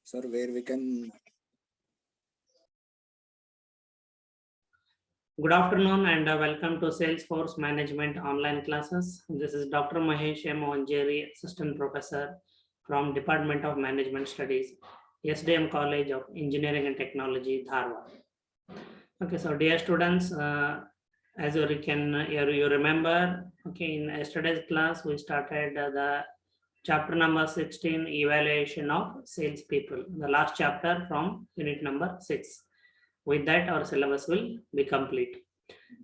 sir, where we can. Good afternoon and welcome to Salesforce Management online classes. This is Dr. Mahesh M. Onjeri, Assistant Professor from Department of Management Studies, SDM College of Engineering and Technology, Dharwad. Okay, so dear students, as you remember, okay, in yesterday's class we started the chapter number 16, evaluation of salespeople, the last chapter from unit number 6. With that, our syllabus will be complete.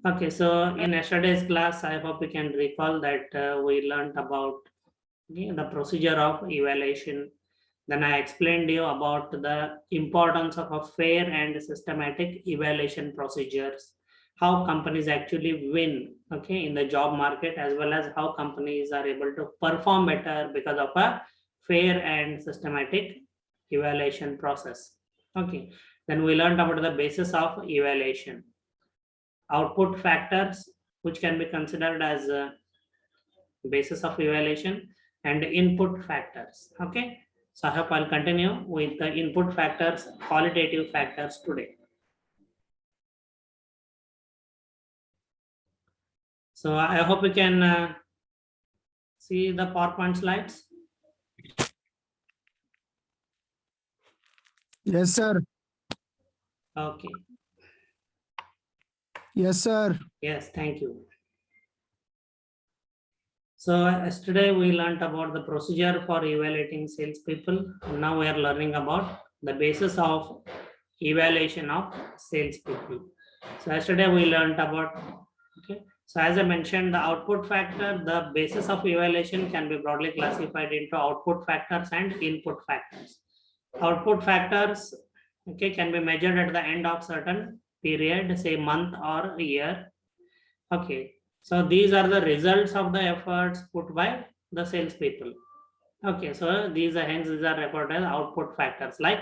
Okay, so in yesterday's class, I hope you can recall that we learned about the procedure of evaluation. Then I explained you about the importance of a fair and systematic evaluation procedures, how companies actually win, okay, in the job market, as well as how companies are able to perform better because of a fair and systematic evaluation process. Okay, then we learned about the basis of evaluation, output factors which can be considered as a basis of evaluation, and input factors. Okay, so I hope I'll continue with the input factors, qualitative factors today. So I hope you can see the PowerPoint slides. Yes, sir. Okay. Yes, sir. Yes, thank you. So yesterday we learned about the procedure for evaluating salespeople. Now we are learning about the basis of evaluation of salespeople. So yesterday we learned about, okay. So as I mentioned, the output factor, the basis of evaluation can be broadly classified into output factors and input factors. Output factors, okay, can be measured at the end of certain period, say month or a year. Okay, so these are the results of the efforts put by the salespeople. Okay, so these are referred as output factors like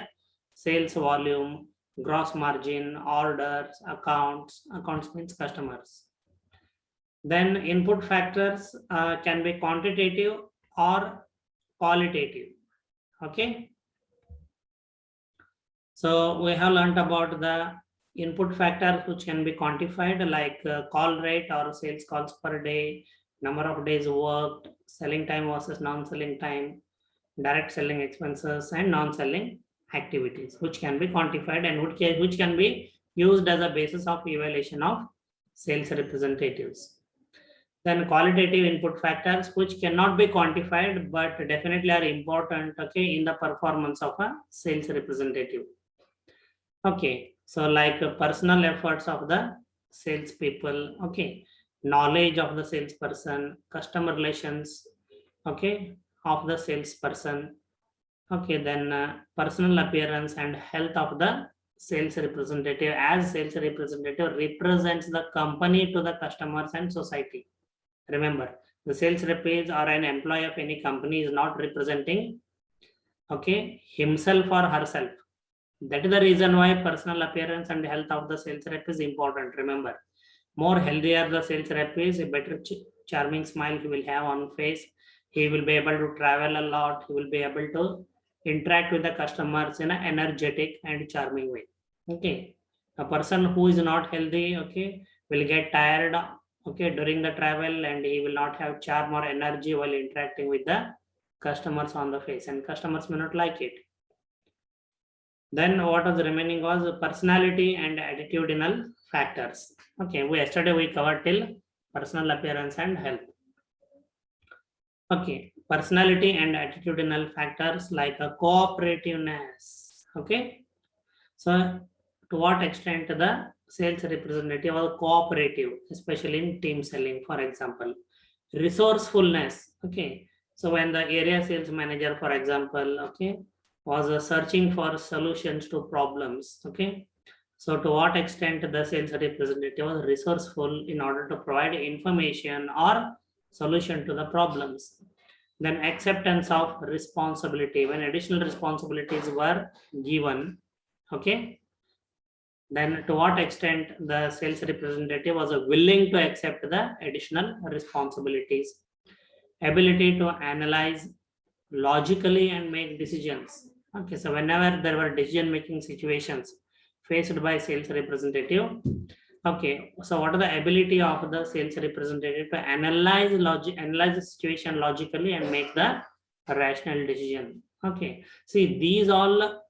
sales volume, gross margin, orders, accounts means customers. Then input factors can be quantitative or qualitative. Okay, so we have learned about the input factors which can be quantified, like call rate or sales calls per day, number of days worked, selling time versus non-selling time, direct selling expenses, and non-selling activities, which can be quantified and which can be used as a basis of evaluation of sales representatives. Then qualitative input factors which cannot be quantified but definitely are important, okay, in the performance of a sales representative. Okay, so like personal efforts of the salespeople, okay, knowledge of the salesperson, customer relations, okay, of the salesperson, okay, then personal appearance and health of the sales representative, as sales representative represents the company to the customers and society. Remember, the sales rep is or an employee of any company is not representing, okay, himself or herself. That is the reason why personal appearance and health of the sales rep is important. Remember, more healthier the sales rep is, a better charming smile he will have on face. He will be able to travel a lot. He will be able to interact with the customers in an energetic and charming way. Okay, a person who is not healthy, okay, will get tired, okay, during the travel, and he will not have charm or energy while interacting with the customers on the face, and customers may not like it. Then what was remaining was personality and attitudinal factors. Okay, yesterday we covered till personal appearance and health. Okay, personality and attitudinal factors like a cooperativeness. Okay, so to what extent the sales representative was cooperative, especially in team selling, for example. Resourcefulness. Okay, so when the area sales manager, for example, okay, was searching for solutions to problems. Okay, so to what extent the sales representative was resourceful in order to provide information or solution to the problems. Then acceptance of responsibility, when additional responsibilities were given. Okay, then to what extent the sales representative was willing to accept the additional responsibilities. Ability to analyze logically and make decisions. Okay, so whenever there were decision making situations faced by sales representative, okay, so what are the ability of the sales representative to analyze the situation logically and make the rational decision? Okay, see, these all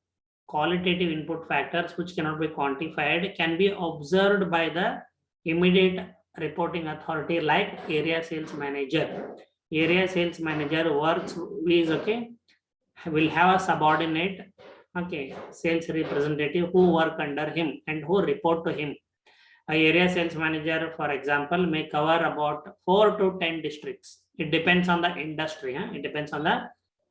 qualitative input factors which cannot be quantified can be observed by the immediate reporting authority like area sales manager. Area sales manager works is, okay, will have a subordinate, okay, sales representative who work under him and who report to him. A area sales manager, for example, may cover about 4 to 10 districts. It depends on the industry. It depends on the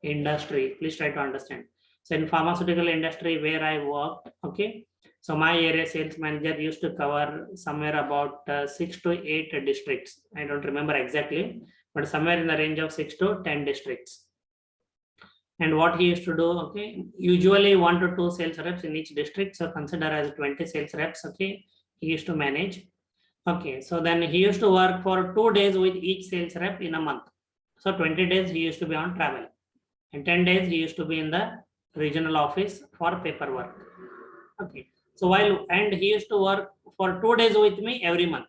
industry. Please try to understand. So in pharmaceutical industry where I worked, okay, so my area sales manager used to cover somewhere about 6 to 8 districts. I don't remember exactly, but somewhere in the range of 6 to 10 districts. And what he used to do, okay, usually 1 to 2 sales reps in each district. So consider as 20 sales reps, okay, he used to manage. Okay, so then he used to work for 2 days with each sales rep in a month. So 20 days he used to be on travel, and 10 days he used to be in the regional office for paperwork. Okay, so and he used to work for 2 days with me every month.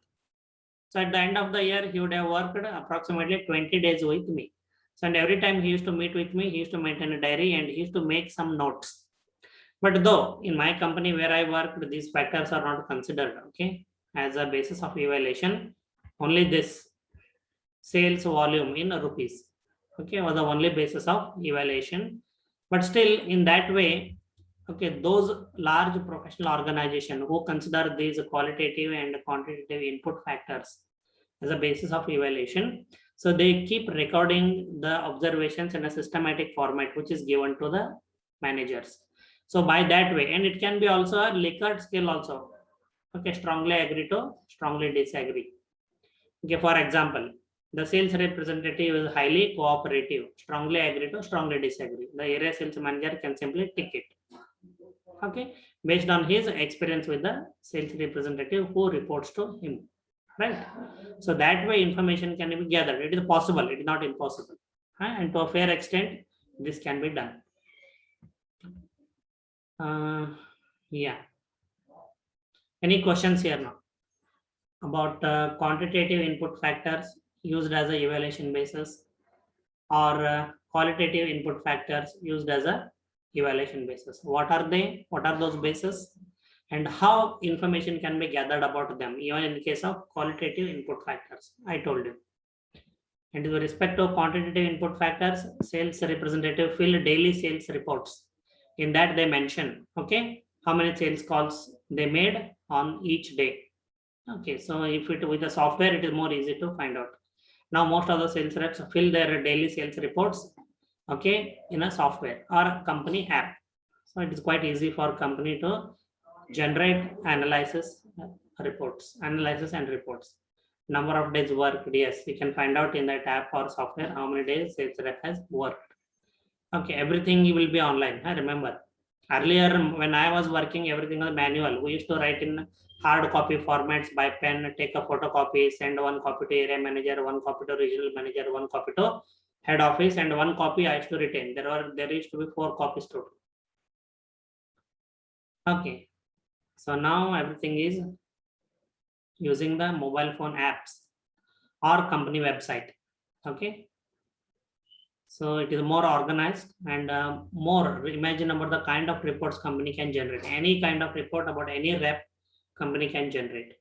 So at the end of the year, he would have worked approximately 20 days with me. So, and every time he used to meet with me, he used to maintain a diary and he used to make some notes. But though in my company where I worked, these factors are not considered, okay, as a basis of evaluation. Only this sales volume in rupees, okay, was the only basis of evaluation. But still, in that way, okay, those large professional organizations who consider these qualitative and quantitative input factors as a basis of evaluation, so they keep recording the observations in a systematic format, which is given to the managers. So by that way, and it can be also a Likert scale also. Okay, strongly agree to strongly disagree. Okay, for example, the sales representative is highly cooperative, strongly agree to strongly disagree. The area sales manager can simply tick it. Okay, based on his experience with the sales representative who reports to him, right? So that way information can be gathered. It is possible, it is not impossible, and to a fair extent this can be done. Yeah, any questions here now about quantitative input factors used as a evaluation basis, or qualitative input factors used as a evaluation basis? What are they? What are those bases? And how information can be gathered about them, even in case of qualitative input factors, I told you. And with respect to quantitative input factors, sales representative fill daily sales reports. In that they mention, okay, how many sales calls they made on each day. Okay, so if it with the software, it is more easy to find out. Now most of the sales reps fill their daily sales reports, okay, in a software or a company app. So it is quite easy for company to generate analysis and reports. Number of days worked, yes, you can find out in that app or software how many days sales rep has worked. Okay, everything will be online. I remember earlier when I was working, everything was manual. We used to write in hard copy formats by pen, take a photocopy, send one copy to area manager, one copy to regional manager, one copy to head office, and one copy I used to retain. There used to be 4 copies total. Okay, so now everything is using the mobile phone apps or company website. Okay, so it is more organized and more imagine about the kind of reports company can generate. Any kind of report about any rep company can generate.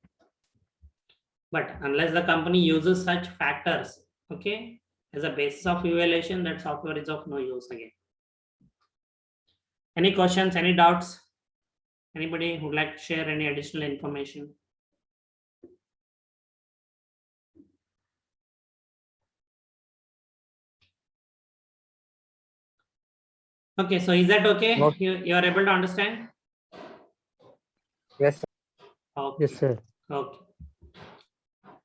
But unless the company uses such factors, okay, as a basis of evaluation, that software is of no use again. Any questions, any doubts? Anybody who would like to share any additional information? Okay, so is that okay? No. You are able to understand? Yes, sir. Okay. Yes, sir. Okay.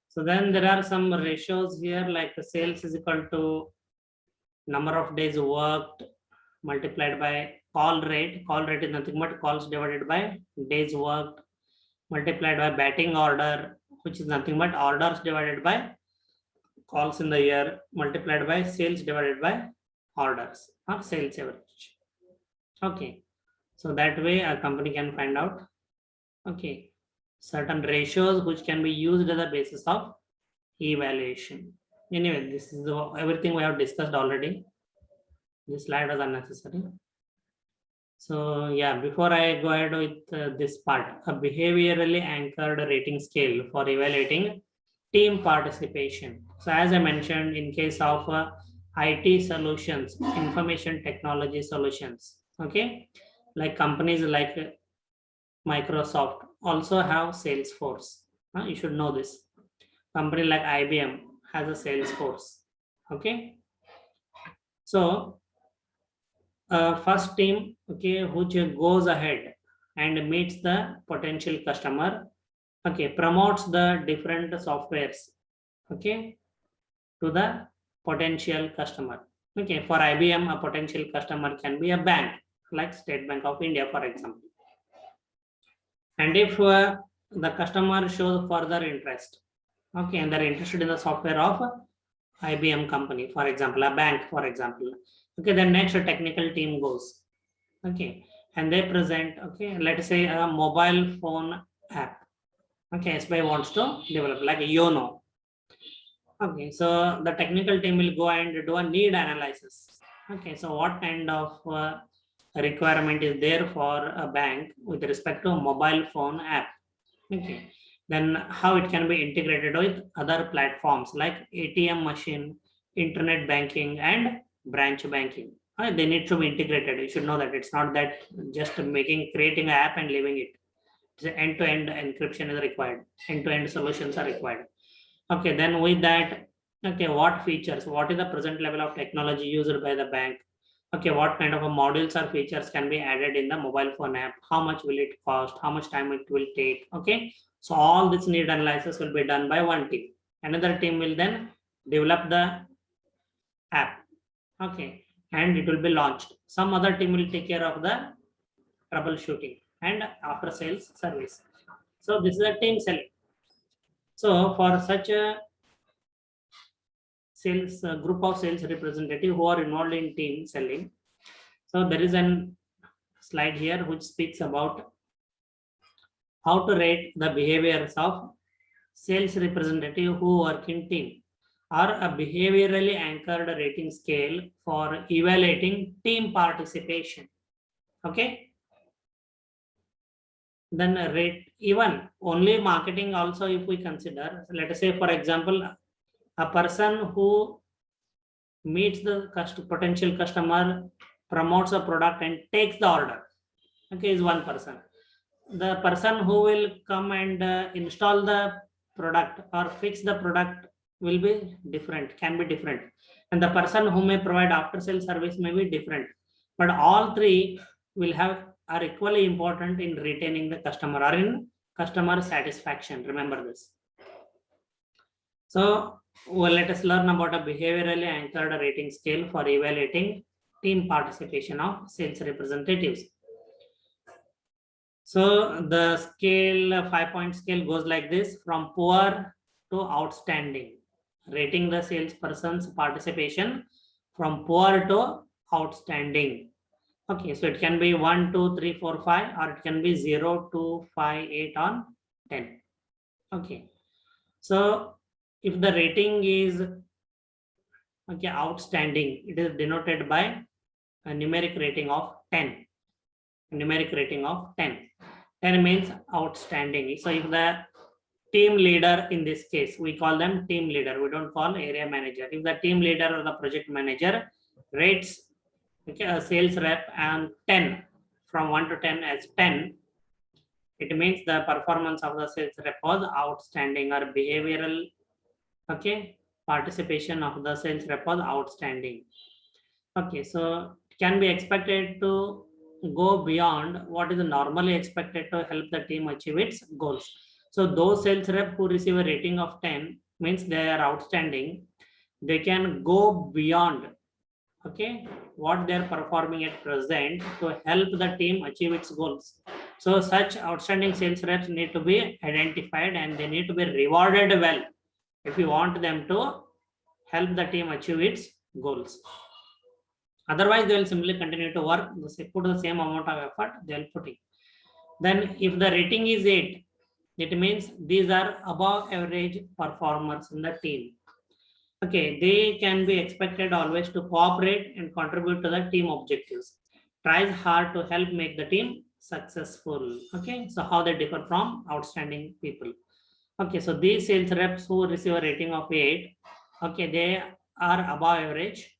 So then there are some ratios here, like the sales is equal to number of days worked multiplied by call rate. Call rate is nothing but calls divided by days worked multiplied by batting order, which is nothing but orders divided by calls in the year multiplied by sales divided by orders or sales average. Okay, so that way a company can find out, okay, certain ratios which can be used as a basis of evaluation. Anyway, this is everything we have discussed already. This slide was unnecessary. So yeah, before I go ahead with this part, a behaviorally anchored rating scale for evaluating team participation. So as I mentioned, in case of IT solutions, information technology solutions, okay, like companies like Microsoft also have Salesforce. You should know this. Company like IBM has a Salesforce. Okay, so first team, okay, which goes ahead and meets the potential customer, okay, promotes the different softwares, okay, to the potential customer. Okay, for IBM, a potential customer can be a bank like State Bank of India, for example. And if the customer shows further interest, okay, and they're interested in the software of IBM company, for example, a bank, for example, okay, then next a technical team goes, okay, and they present, okay, let's say a mobile phone app, okay, SBI wants to develop like YONO. Okay, so the technical team will go and do a need analysis. Okay, so what kind of requirement is there for a bank with respect to a mobile phone app? Okay, then how it can be integrated with other platforms like ATM machine, internet banking, and branch banking. They need to be integrated. You should know that it's not that just creating an app and leaving it. It's end-to-end encryption is required. End-to-end solutions are required. Okay, then with that, okay, what features, what is the present level of technology used by the bank? Okay, what kind of a modules or features can be added in the mobile phone app? How much will it cost? How much time it will take? Okay, so all this need analysis will be done by one team. Another team will then develop the app. Okay, and it will be launched. Some other team will take care of the troubleshooting and after sales service. So this is a team selling. So for such a sales group of sales representative who are involved in team selling. So there is an slide here which speaks about how to rate the behaviors of sales representative who work in team, or a behaviorally anchored rating scale for evaluating team participation. Okay. Then rate even only marketing also, if we consider, let us say for example, a person who meets the potential customer, promotes a product and takes the order, okay, is one person. The person who will come and install the product or fix the product will be different, can be different, and the person who may provide after sales service may be different, but all three will have are equally important in retaining the customer or in customer satisfaction. Remember this. So well, let us learn about a behaviorally anchored rating scale for evaluating team participation of sales representatives. So the scale, 5-point scale goes like this: from poor to outstanding, rating the salesperson's participation from poor to outstanding. Okay, so it can be 1, 2, 3, 4, 5, or it can be 0, 2, 5, 8 on 10. Okay, so if the rating is okay outstanding, it is denoted by a numeric rating of 10. Numeric rating of 10. 10 means outstanding. So if the team leader, in this case we call them team leader, we don't call area manager. If the team leader or the project manager rates okay, a sales rep and 10, from 1 to 10 as 10, it means the performance of the sales rep was outstanding, or behavioral okay participation of the sales rep was outstanding. Okay, so it can be expected to go beyond what is normally expected to help the team achieve its goals. So those sales rep who receive a rating of 10 means they are outstanding. They can go beyond okay what they are performing at present to help the team achieve its goals. So such outstanding sales reps need to be identified and they need to be rewarded well if you want them to help the team achieve its goals. Otherwise, they will simply continue to work, put the same amount of effort they will put in. Then if the rating is 8, it means these are above average performers in the team. Okay, they can be expected always to cooperate and contribute to the team objectives. Tries hard to help make the team successful. Okay, so how they differ from outstanding people. Okay, so these sales reps who receive a rating of 8, okay, they are above average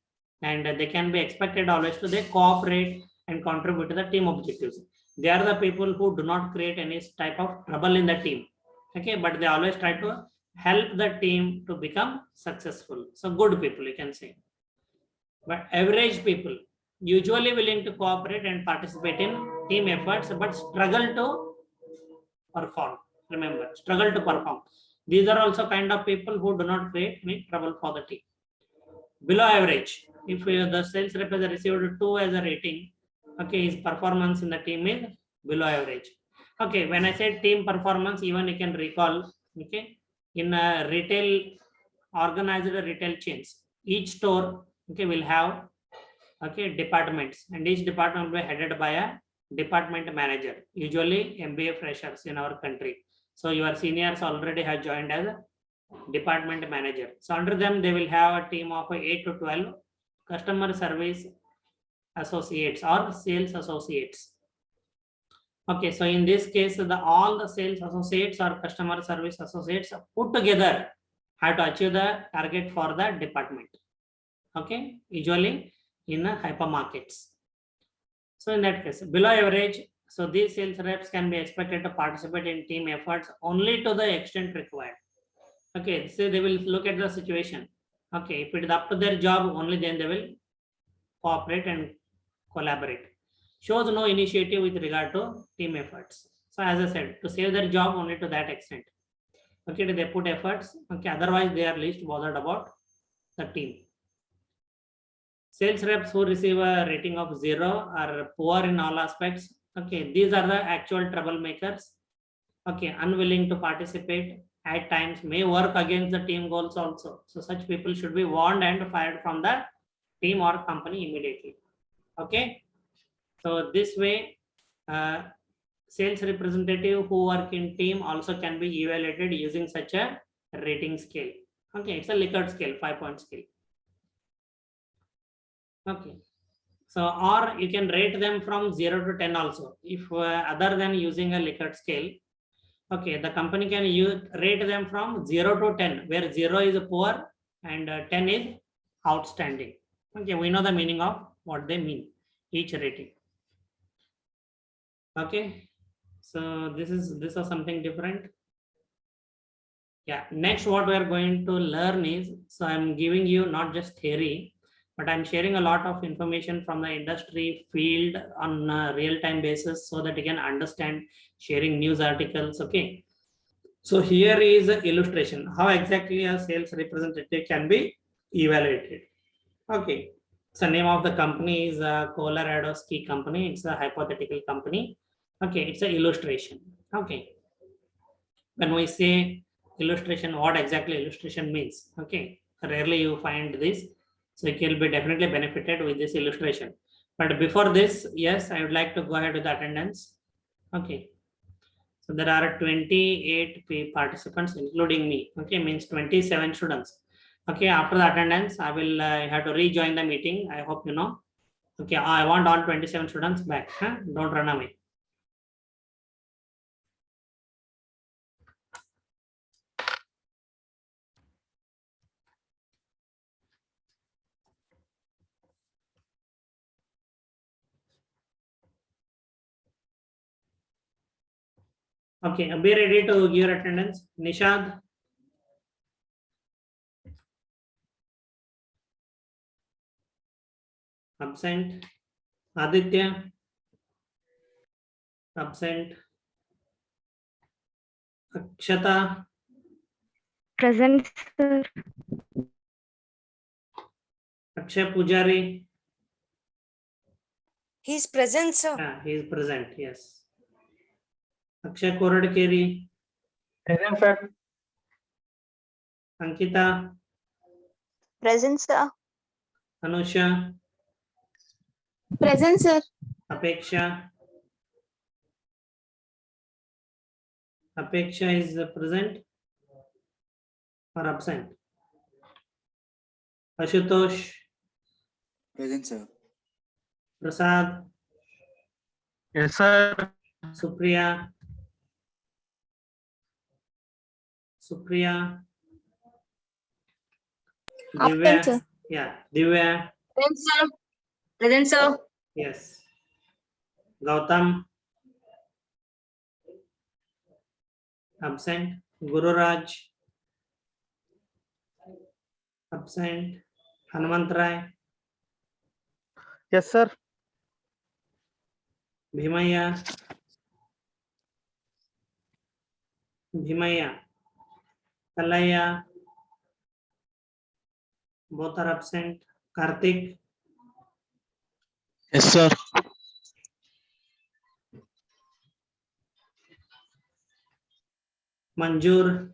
and they can be expected always to they cooperate and contribute to the team objectives. They are the people who do not create any type of trouble in the team. Okay, but they always try to help the team to become successful. So good people, you can say. But average people usually willing to cooperate and participate in team efforts, but struggle to perform. Remember, struggle to perform. These are also kind of people who do not create any trouble for the team. Below average, if the sales rep has received 2 as a rating, okay, his performance in the team is below average. Okay, when I said team performance, even you can recall, okay, in a retail, organized retail chains, each store, okay, will have, okay, departments, and each department will be headed by a department manager, usually MBA freshers in our country. So your seniors already have joined as a department manager. So under them, they will have a team of 8 to 12 customer service associates or sales associates. Okay, so in this case, all the sales associates or customer service associates put together have to achieve the target for the department. Okay, usually in hypermarkets. So in that case, below average, so these sales reps can be expected to participate in team efforts only to the extent required. Okay, so they will look at the situation. Okay, if it is up to their job, only then they will cooperate and collaborate. Shows no initiative with regard to team efforts. So as I said, to save their job only to that extent. Okay, they put efforts. Okay, otherwise they are least bothered about the team. Sales reps who receive a rating of 0 are poor in all aspects. Okay, these are the actual troublemakers. Okay, unwilling to participate, at times may work against the team goals also. So such people should be warned and fired from the team or company immediately. Okay, so this way, sales representative who work in team also can be evaluated using such a rating scale. Okay, it's a Likert scale, 5-point scale. Okay, so or you can rate them from 0 to 10 also. If other than using a Likert scale, okay, the company can rate them from 0 to 10, where 0 is poor and 10 is outstanding. Okay, we know the meaning of what they mean, each rating. Okay, so this is something different. Yeah, next what we are going to learn is, so I'm giving you not just theory, but I'm sharing a lot of information from the industry field on a real-time basis so that you can understand, sharing news articles. Okay, so here is an illustration how exactly a sales representative can be evaluated. Okay, so name of the company is Colorado Ski Company. It's a hypothetical company. Okay, it's an illustration. Okay, when we say illustration, what exactly illustration means? Okay, rarely you find this, so you will be definitely benefited with this illustration. But before this, yes, I would like to go ahead with the attendance. Okay, so there are 28 participants, including me. Okay, means 27 students. Okay, after the attendance, I will have to rejoin the meeting. I hope you know. Okay, I want all 27 students back. Huh? Don't run away. Okay, be ready to give your attendance. Nishad. Absent. Aditya. Absent. Akshata. Present, sir. Akshay Pujari. He is present, sir. Yeah, he is present. Yes. Akshay Koradkeri. Present, sir. Ankita. Present, sir. Anusha. Present, sir. Apeksha. Apeksha is present or absent? Ashutosh. Present, sir. Prasad. Yes, sir. Supriya. Supriya. Absent, sir. Divya. Yeah, Divya. Present, sir. Present, sir. Yes. Gautam. Absent. Guru Raj. Absent. Hanumant Rai. Yes, sir. Bhimaya. Bhimaya. Kalaya. Both are absent. Karthik. Yes, sir. Manjur.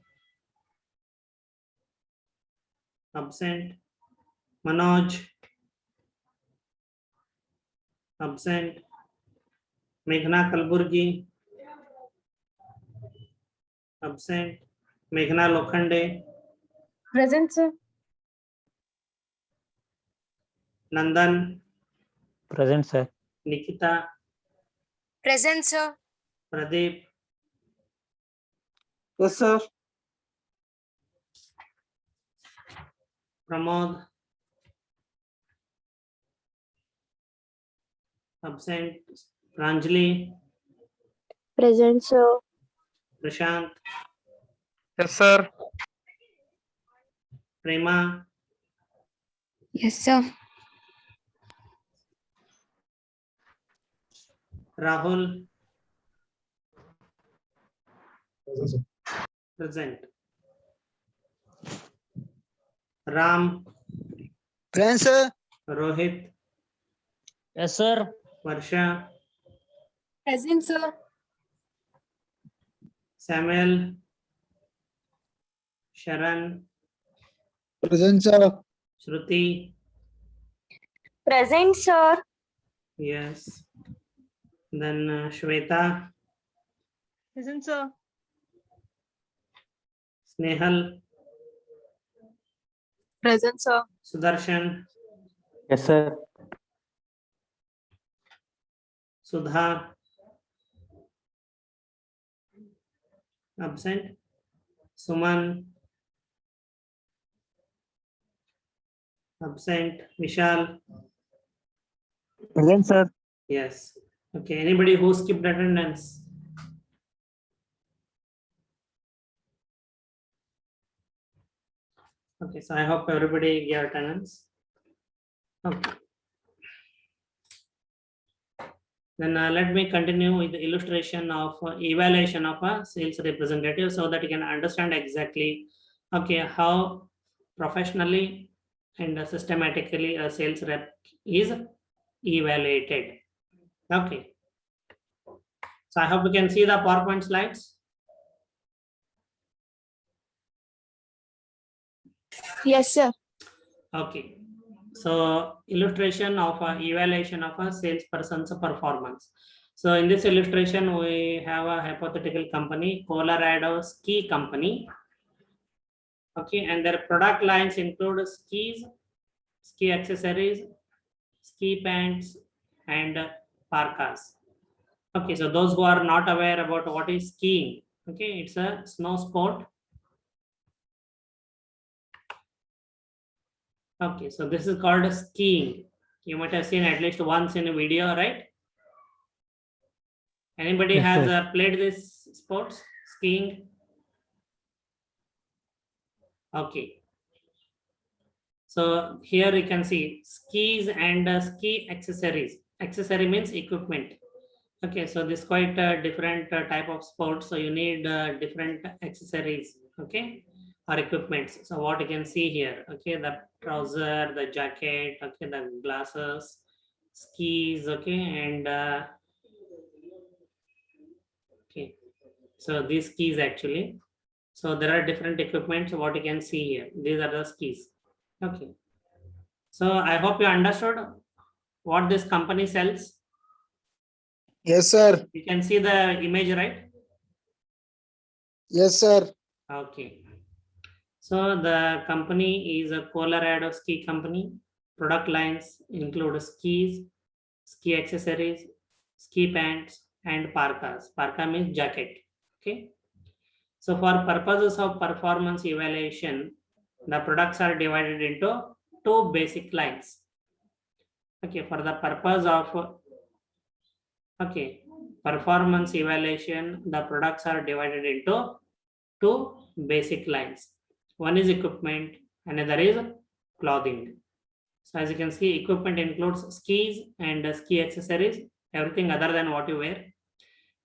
Absent. Manoj. Absent. Meghna Kalburgi. Absent. Meghna Lokhande. Present, sir. Nandan. Present, sir. Nikita. Present, sir. Pradeep. Yes, sir. Pramod. Absent. Pranjali. Present, sir. Prashant. Yes, sir. Prema. Yes, sir. Rahul. Present. Ram. Present, sir. Rohit. Yes, sir. Varsha. Present, sir. Samuel. Sharan. Present, sir. Shruti. Present, sir. Yes. Then Shweta. Present, sir. Snehal. Present, sir. Sudarshan. Yes, sir. Sudha. Absent. Suman. Absent. Vishal. Present, sir. Yes. Okay. Anybody who skipped attendance? Okay. So I hope everybody gave attendance. Okay. Then let me continue with the illustration of evaluation of a sales representative so that you can understand exactly, okay, how professionally and systematically a sales rep is evaluated. Okay. So I hope you can see the PowerPoint slides. Yes, sir. Okay. So illustration of evaluation of a salesperson's performance. So in this illustration, we have a hypothetical company, Colorado Ski Company. Okay, and their product lines include skis, ski accessories, ski pants, and parkas. Okay, so those who are not aware about what is skiing, okay, it's a snow sport. Okay, so this is called skiing. You might have seen at least once in a video, right? Anybody Yes, has sir. played this sports, skiing? Okay. So here you can see skis and ski accessories. Accessory means equipment. Okay, so this quite a different type of sport. So you need different accessories, okay, or equipments. So what you can see here, okay, the trouser, the jacket, okay, the glasses, skis, okay, and okay. So these skis actually. So there are different equipments. What you can see here. These are the skis. Okay. So I hope you understood what this company sells? Yes, sir. You can see the image, right? Yes, sir. Okay. So the company is a Colorado ski company. Product lines include skis, ski accessories, ski pants, and parkas. Parka means jacket. Okay. So for purposes of performance evaluation, the products are divided into two basic lines. Okay, for the purpose of performance evaluation, the products are divided into two basic lines. One is equipment, another is clothing. So as you can see, equipment includes skis and ski accessories, everything other than what you wear.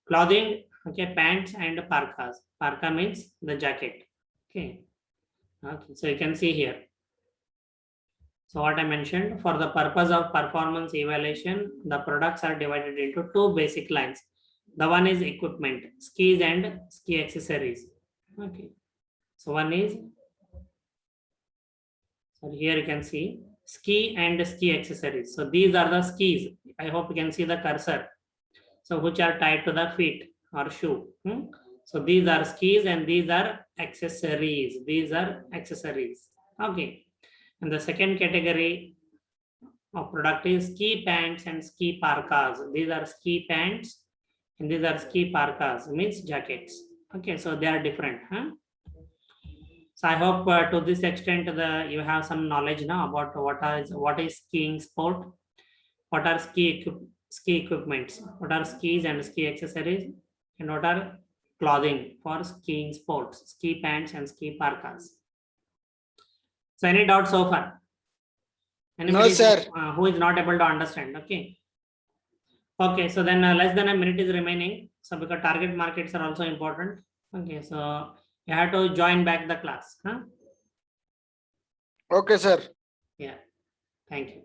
Clothing, okay, pants and parkas. Parka means the jacket. Okay. So you can see here. So what I mentioned, for the purpose of performance evaluation, the products are divided into two basic lines. The one is equipment, skis and ski accessories. Okay. So one is, so here you can see ski and ski accessories. So these are the skis. I hope you can see the cursor. So which are tied to the feet or shoe. So these are skis and these are accessories. These are accessories. Okay. And the second category of product is ski pants and ski parkas. These are ski pants and these are ski parkas, means jackets. Okay, so they are different. So I hope to this extent you have some knowledge now about what is skiing sport, what are ski equipments, what are skis and ski accessories, and what are clothing for skiing sports, ski pants and ski parkas. So any doubts so far? Anybody sir. Who is not able to understand? Okay. Okay, so then less than a minute is remaining. So because target markets are also important. Okay, so you have to join back the class. Okay, sir. Yeah. Thank you.